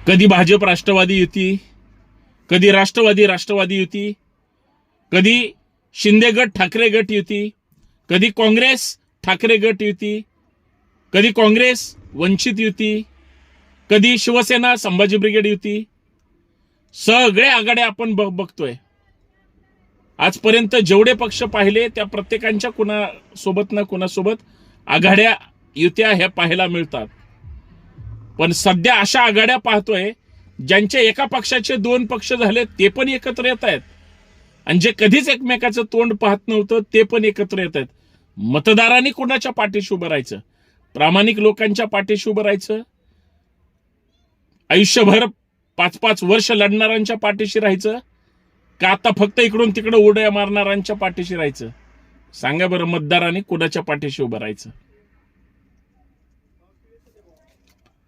कधी भाजप राष्ट्रवादी युती, कधी राष्ट्रवादी राष्ट्रवादी युती, कधी शिंदे गट ठाकरे गट युती, कधी काँग्रेस ठाकरे गट युती, कधी काँग्रेस वंचित युती, कधी शिवसेना संभाजी ब्रिगेड युती. सगळे आघाड्या आपण बघतोय. आजपर्यंत जेवढे पक्ष पाहिले त्या प्रत्येकांच्या कुणासोबत ना कुणासोबत आघाड्या युत्या ह्या पाहायला मिळतात. पण सध्या अशा आघाड्या पाहतोय ज्यांच्या एका पक्षाचे दोन पक्ष झाले ते पण एकत्र येत आहेत, आणि जे कधीच एकमेकाचं तोंड पाहत नव्हतं ते पण एकत्र येत आहेत. मतदारांनी कुणाच्या पाठीशी उभं राहायचं? प्रामाणिक लोकांच्या पाठीशी उभं राहायचं? आयुष्यभर 5-5 वर्ष लढणाऱ्यांच्या पाठीशी राहायचं का आता फक्त इकडून तिकडे उड्या मारणाऱ्यांच्या पाठीशी राहायचं? सांगा बरं, मतदारांनी कुणाच्या पाठीशी उभं राहायचं?